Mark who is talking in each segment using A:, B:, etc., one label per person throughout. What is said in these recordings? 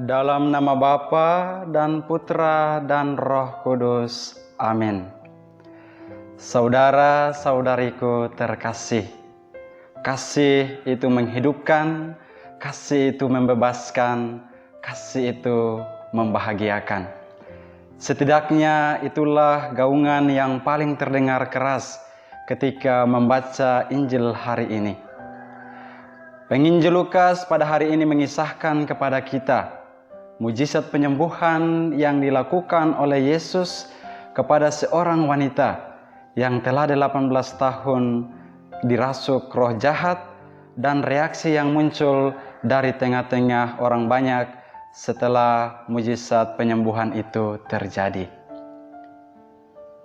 A: Dalam nama Bapa dan Putra dan Roh Kudus. Amin. Saudara-saudariku terkasih, kasih itu menghidupkan, kasih itu membebaskan, kasih itu membahagiakan. Setidaknya itulah gaungan yang paling terdengar keras ketika membaca Injil hari ini. Penginjil Lukas pada hari ini mengisahkan kepada kita mujizat penyembuhan yang dilakukan oleh Yesus kepada seorang wanita yang telah 18 tahun dirasuk roh jahat dan reaksi yang muncul dari tengah-tengah orang banyak setelah mujizat penyembuhan itu terjadi.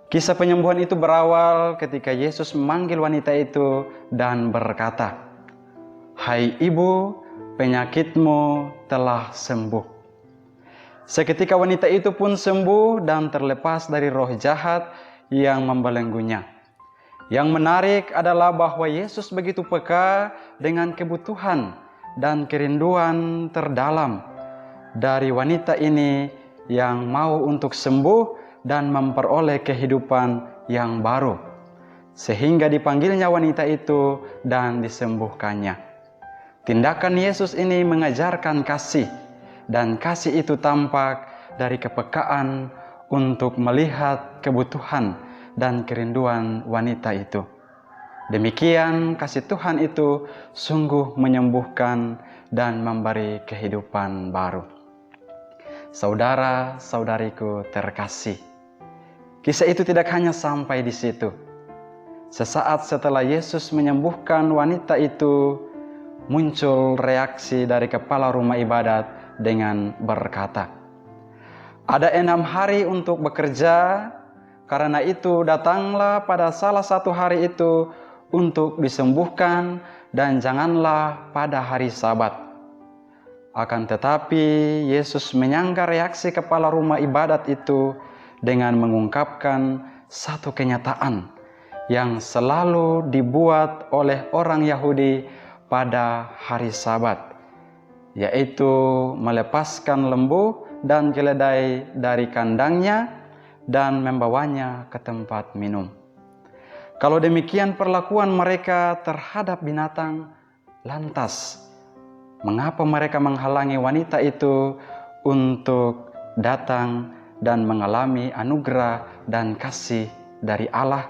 A: Kisah penyembuhan itu berawal ketika Yesus memanggil wanita itu dan berkata, "Hai ibu, penyakitmu telah sembuh." Seketika wanita itu pun sembuh dan terlepas dari roh jahat yang membelenggunya. Yang menarik adalah bahwa Yesus begitu peka dengan kebutuhan dan kerinduan terdalam dari wanita ini yang mau untuk sembuh dan memperoleh kehidupan yang baru. Sehingga dipanggilnya wanita itu dan disembuhkannya. Tindakan Yesus ini mengajarkan kasih. Dan kasih itu tampak dari kepekaan untuk melihat kebutuhan dan kerinduan wanita itu. Demikian kasih Tuhan itu sungguh menyembuhkan dan memberi kehidupan baru. Saudara-saudariku terkasih, kisah itu tidak hanya sampai di situ. Sesaat setelah Yesus menyembuhkan wanita itu, muncul reaksi dari kepala rumah ibadat dengan berkata, "Ada 6 hari untuk bekerja, karena itu datanglah pada salah satu hari itu untuk disembuhkan dan janganlah pada hari Sabat." Akan tetapi Yesus menyangka reaksi kepala rumah ibadat itu dengan mengungkapkan satu kenyataan yang selalu dibuat oleh orang Yahudi pada hari Sabat, yaitu melepaskan lembu dan keledai dari kandangnya dan membawanya ke tempat minum. Kalau demikian perlakuan mereka terhadap binatang, lantas mengapa mereka menghalangi wanita itu untuk datang dan mengalami anugerah dan kasih dari Allah?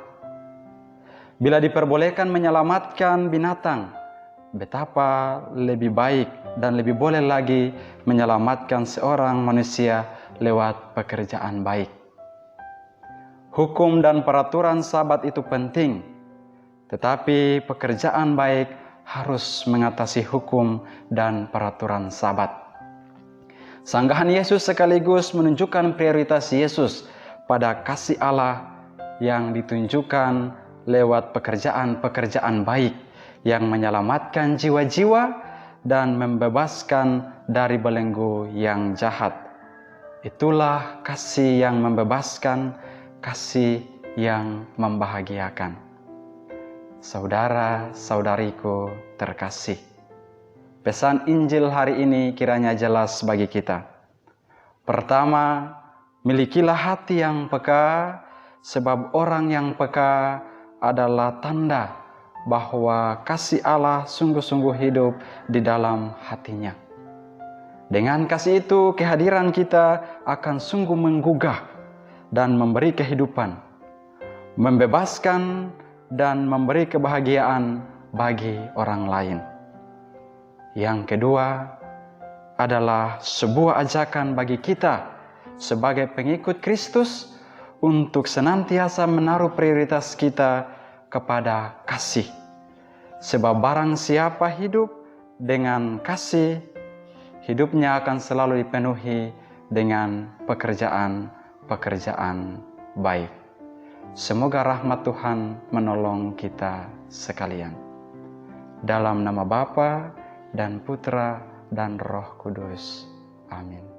A: Bila diperbolehkan menyelamatkan binatang, betapa lebih baik dan lebih boleh lagi menyelamatkan seorang manusia lewat pekerjaan baik. Hukum dan peraturan Sabat itu penting, tetapi pekerjaan baik harus mengatasi hukum dan peraturan Sabat. Sanggahan Yesus sekaligus menunjukkan prioritas Yesus pada kasih Allah yang ditunjukkan lewat pekerjaan-pekerjaan baik yang menyelamatkan jiwa-jiwa dan membebaskan dari belenggu yang jahat. Itulah kasih yang membebaskan, kasih yang membahagiakan. Saudara-saudariku terkasih, pesan Injil hari ini kiranya jelas bagi kita. Pertama, milikilah hati yang peka, sebab orang yang peka adalah tanda bahwa kasih Allah sungguh-sungguh hidup di dalam hatinya. Dengan kasih itu, kehadiran kita akan sungguh menggugah dan memberi kehidupan, membebaskan dan memberi kebahagiaan bagi orang lain. Yang kedua adalah sebuah ajakan bagi kita sebagai pengikut Kristus untuk senantiasa menaruh prioritas kita kepada kasih. Sebab barang siapa hidup dengan kasih, hidupnya akan selalu dipenuhi dengan pekerjaan-pekerjaan baik. Semoga rahmat Tuhan menolong kita sekalian. Dalam nama Bapa dan Putra dan Roh Kudus. Amin.